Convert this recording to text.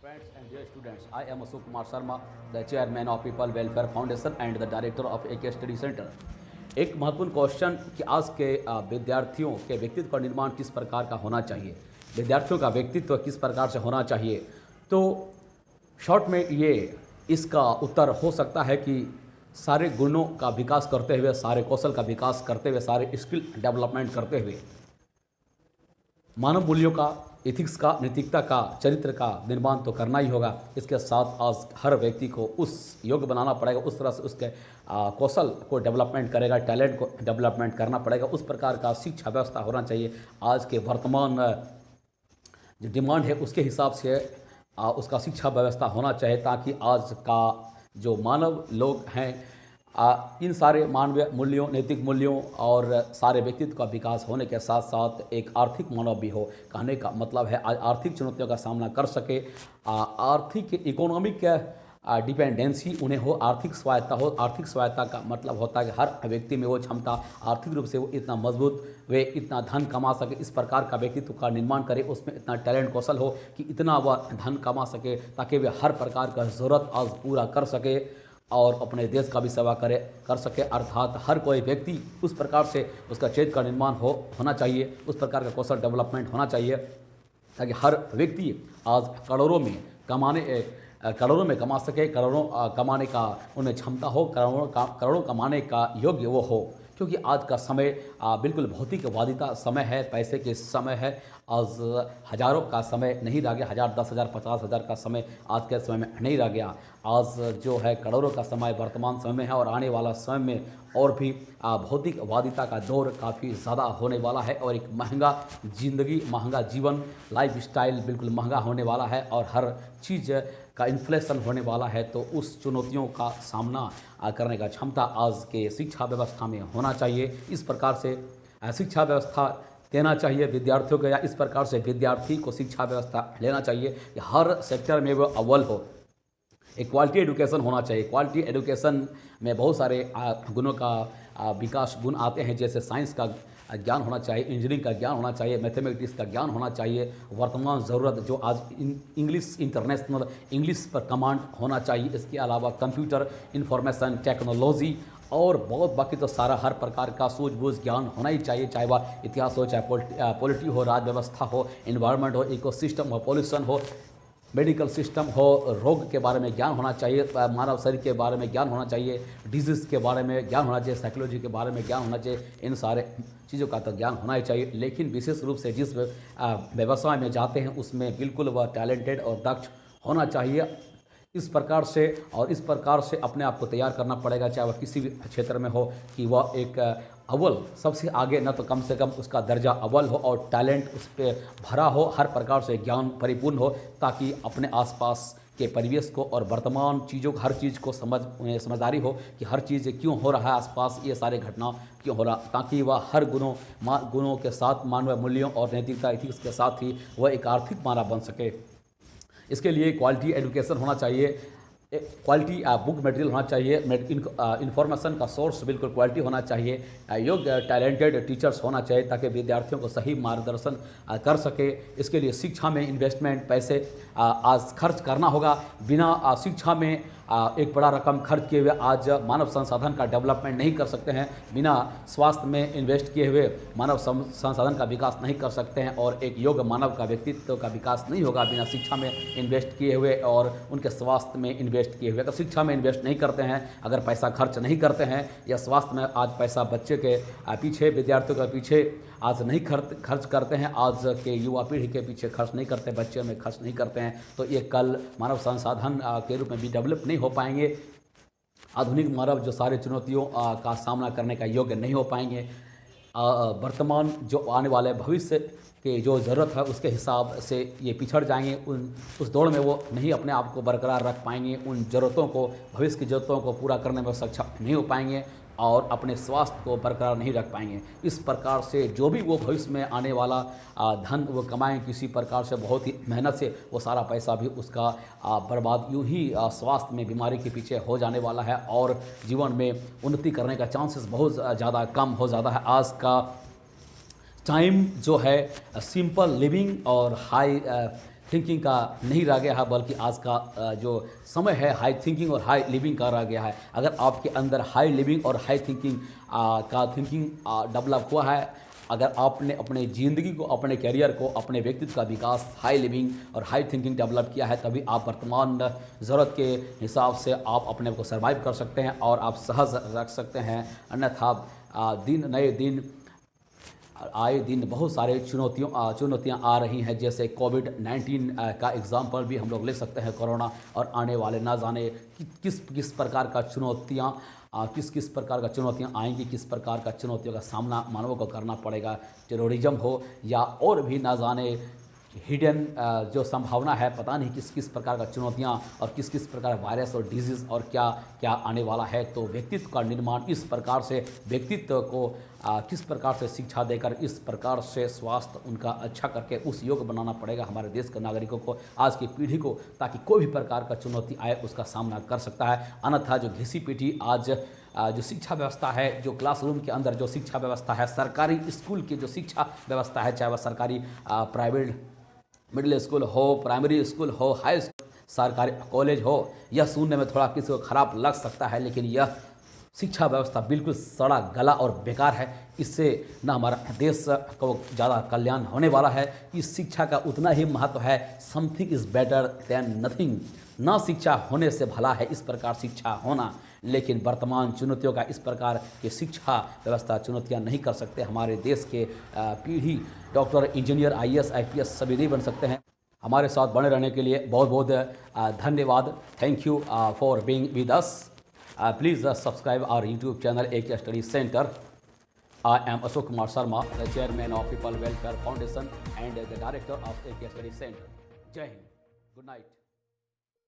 Friends and dear students, I am Ashok Kumar Sharma, the chairman of People Welfare Foundation and the director of AK Study Center. एक महत्वपूर्ण question कि आज के विद्यार्थियों के व्यक्तित्व का निर्माण किस प्रकार का होना चाहिए, विद्यार्थियों का व्यक्तित्व किस प्रकार से होना चाहिए। तो शॉर्ट में ये इसका उत्तर हो सकता है कि सारे गुणों का विकास करते हुए, सारे कौशल का विकास करते हुए, सारे स्किल डेवलपमेंट करते हुए मानव मूल्यों का, एथिक्स का, नैतिकता का, चरित्र का निर्माण तो करना ही होगा। इसके साथ आज हर व्यक्ति को उस योग्य बनाना पड़ेगा, उस तरह से उसके कौशल को डेवलपमेंट करेगा, टैलेंट को डेवलपमेंट करना पड़ेगा। उस प्रकार का शिक्षा व्यवस्था होना चाहिए। आज के वर्तमान जो डिमांड है उसके हिसाब से उसका शिक्षा व्यवस्था होना चाहिए, ताकि आज का जो मानव लोग हैं इन सारे मानवीय मूल्यों, नैतिक मूल्यों और सारे व्यक्तित्व का विकास होने के साथ साथ एक आर्थिक मानव भी हो। कहने का मतलब है आज आर्थिक चुनौतियों का सामना कर सके, आर्थिक इकोनॉमिक डिपेंडेंसी उन्हें हो, आर्थिक स्वायत्ता हो। आर्थिक स्वायत्ता का मतलब होता है कि हर व्यक्ति में वो क्षमता, आर्थिक रूप से वो इतना मजबूत, वे इतना धन कमा सके, इस प्रकार का व्यक्तित्व का निर्माण करे, उसमें इतना टैलेंट कौशल हो कि इतना वह धन कमा सके ताकि वे हर प्रकार का ज़रूरत आज पूरा कर सके और अपने देश का भी सेवा कर सके। अर्थात हर कोई व्यक्ति उस प्रकार से उसका चरित्र का निर्माण होना चाहिए, उस प्रकार का कौशल डेवलपमेंट होना चाहिए ताकि हर व्यक्ति आज करोड़ों में कमा सके, करोड़ों कमाने का उन्हें क्षमता हो, करोड़ों कमाने का योग्य वो हो। क्योंकि आज का समय बिल्कुल भौतिकवादिता समय है, पैसे के समय है। आज हज़ारों का समय नहीं रह गया, 1000, 10,000, 50,000 का समय आज के समय में नहीं रह गया। आज जो है करोड़ों का समय वर्तमान समय में है और आने वाला समय में और भी भौतिकवादिता का दौर काफ़ी ज़्यादा होने वाला है और एक महंगा ज़िंदगी, महंगा जीवन, लाइफ स्टाइल बिल्कुल महंगा होने वाला है और हर चीज़ का इन्फ्लेशन होने वाला है। तो उस चुनौतियों का सामना करने का क्षमता आज के शिक्षा व्यवस्था में होना चाहिए। इस प्रकार से शिक्षा व्यवस्था देना चाहिए विद्यार्थियों को, या इस प्रकार से विद्यार्थी को शिक्षा व्यवस्था लेना चाहिए कि हर सेक्टर में वो अव्वल हो। एक क्वालिटी एजुकेशन होना चाहिए। क्वालिटी एजुकेशन में बहुत सारे गुणों का विकास गुण आते हैं, जैसे साइंस का ज्ञान होना चाहिए, इंजीनियरिंग का ज्ञान होना चाहिए, मैथमेटिक्स का ज्ञान होना चाहिए। वर्तमान ज़रूरत जो आज इंग्लिश, इंटरनेशनल इंग्लिश पर कमांड होना चाहिए। इसके अलावा कंप्यूटर, इंफॉर्मेशन टेक्नोलॉजी और बहुत बाकी तो सारा हर प्रकार का सूझबूझ ज्ञान होना ही चाहिए, चाहे वह इतिहास हो, चाहे पॉलिटी हो, राज्य व्यवस्था हो, इन्वायरमेंट हो, इकोसिस्टम हो, पॉल्यूशन हो, मेडिकल सिस्टम हो, रोग के बारे में ज्ञान होना चाहिए, मानव शरीर के बारे में ज्ञान होना चाहिए, डिजीज़ के बारे में ज्ञान होना चाहिए, साइकोलॉजी के बारे में ज्ञान होना चाहिए। इन सारे चीज़ों का तो ज्ञान होना ही चाहिए। लेकिन विशेष रूप से जिस व्यवसाय में जाते हैं उसमें बिल्कुल वह टैलेंटेड और दक्ष होना चाहिए। इस प्रकार से अपने आप को तैयार करना पड़ेगा, चाहे वह किसी भी क्षेत्र में हो, कि वह एक अव्वल सबसे आगे, न तो कम से कम उसका दर्जा अव्वल हो और टैलेंट उस पर भरा हो, हर प्रकार से ज्ञान परिपूर्ण हो, ताकि अपने आसपास के परिवेश को और वर्तमान चीज़ों, हर चीज़ को समझदारी हो कि हर चीज़ क्यों हो रहा है आसपास, ये सारे घटना क्यों हो रहा, ताकि वह हर गुणों के साथ, मानवीय मूल्यों और नैतिकता, एथिक्स के साथ ही वह एक आर्थिक मानव बन सके। इसके लिए क्वालिटी एजुकेशन होना चाहिए, क्वालिटी बुक मटेरियल होना चाहिए, इन्फॉर्मेशन का सोर्स बिल्कुल क्वालिटी होना चाहिए, योग्य टैलेंटेड टीचर्स होना चाहिए ताकि विद्यार्थियों को सही मार्गदर्शन कर सके। इसके लिए शिक्षा में इन्वेस्टमेंट, पैसे आज खर्च करना होगा। बिना शिक्षा में एक बड़ा रकम खर्च किए हुए आज मानव संसाधन का डेवलपमेंट नहीं कर सकते हैं। बिना स्वास्थ्य में इन्वेस्ट किए हुए मानव संसाधन का विकास नहीं कर सकते हैं और एक योग्य मानव का व्यक्तित्व का विकास नहीं होगा बिना शिक्षा में इन्वेस्ट किए हुए और उनके स्वास्थ्य में इन्वेस्ट किए हुए। अगर शिक्षा में इन्वेस्ट नहीं करते हैं, अगर पैसा खर्च नहीं करते हैं या स्वास्थ्य में आज पैसा बच्चे के पीछे, विद्यार्थियों के पीछे आज नहीं खर्च करते हैं, आज के युवा पीढ़ी के पीछे खर्च नहीं करते, बच्चे में खर्च नहीं करते हैं, तो ये कल मानव संसाधन के रूप में भी डेवलप नहीं हो पाएंगे। आधुनिक मानव जो सारे चुनौतियों का सामना करने का योग्य नहीं हो पाएंगे। वर्तमान जो आने वाले भविष्य के जो ज़रूरत है उसके हिसाब से ये पिछड़ जाएंगे, उस दौड़ में वो नहीं अपने आप को बरकरार रख पाएंगे, उन ज़रूरतों को, भविष्य की ज़रूरतों को पूरा करने में सक्षम नहीं हो पाएंगे और अपने स्वास्थ्य को बरकरार नहीं रख पाएंगे। इस प्रकार से जो भी वो भविष्य में आने वाला धन वो कमाएं, किसी प्रकार से बहुत ही मेहनत से, वो सारा पैसा भी उसका बर्बाद यूं ही स्वास्थ्य में बीमारी के पीछे हो जाने वाला है और जीवन में उन्नति करने का चांसेस बहुत ज़्यादा कम हो जाता है। आज का टाइम जो है सिंपल लिविंग और हाई थिंकिंग का नहीं रह गया है, बल्कि आज का जो समय है हाई थिंकिंग और हाई लिविंग का रह गया है। अगर आपके अंदर हाई लिविंग और हाई थिंकिंग का थिंकिंग डेवलप हुआ है, अगर आपने अपने ज़िंदगी को, अपने करियर को, अपने व्यक्तित्व का विकास हाई लिविंग और हाई थिंकिंग डेवलप किया है, तभी आप वर्तमान ज़रूरत के हिसाब से आप अपने को सर्वाइव कर सकते हैं और आप सहज रख सकते हैं। अन्यथा नए दिन आए दिन बहुत सारे चुनौतियाँ आ रही हैं, जैसे कोविड-19 का एग्जाम्पल भी हम लोग ले सकते हैं। कोरोना और आने वाले ना जाने किस प्रकार का किस प्रकार का चुनौतियाँ आएंगी, किस प्रकार का चुनौतियों का सामना मानवों को करना पड़ेगा। टेररिज्म हो या और भी ना जाने हिडन जो संभावना है, पता नहीं किस प्रकार का चुनौतियाँ और किस प्रकार वायरस और डिजीज़ और क्या क्या आने वाला है। तो व्यक्तित्व का निर्माण इस प्रकार से, व्यक्तित्व को किस प्रकार से शिक्षा देकर, इस प्रकार से स्वास्थ्य उनका अच्छा करके उस योग्य बनाना पड़ेगा हमारे देश के नागरिकों को, आज की पीढ़ी को, ताकि कोई भी प्रकार का चुनौती आए उसका सामना कर सकता है। अन्यथा जो घिसी पीटी आज जो शिक्षा व्यवस्था है, जो क्लासरूम के अंदर जो शिक्षा व्यवस्था है, सरकारी स्कूल की जो शिक्षा व्यवस्था है, चाहे वह सरकारी प्राइवेट मिडिल स्कूल हो, प्राइमरी स्कूल हो, हाई स्कूल, सरकारी कॉलेज हो, यह सुनने में थोड़ा किसी को खराब लग सकता है, लेकिन यह शिक्षा व्यवस्था बिल्कुल सड़ा गला और बेकार है। इससे न हमारा देश को ज़्यादा कल्याण होने वाला है। इस शिक्षा का उतना ही महत्व है, something is better than nothing. ना शिक्षा होने से भला है इस प्रकार शिक्षा होना, लेकिन वर्तमान चुनौतियों का इस प्रकार की शिक्षा व्यवस्था चुनौतियां नहीं कर सकते। हमारे देश के पीढ़ी डॉक्टर, इंजीनियर, IAS, IPS सभी नहीं बन सकते हैं। हमारे साथ बने रहने के लिए बहुत बहुत धन्यवाद। Thank you for being with us. Please subscribe our YouTube channel AK study centre. I am Ashok Kumar Sharma, the chairman of People Welfare Foundation and the director of AK Study Center. Jai Hind. Good night.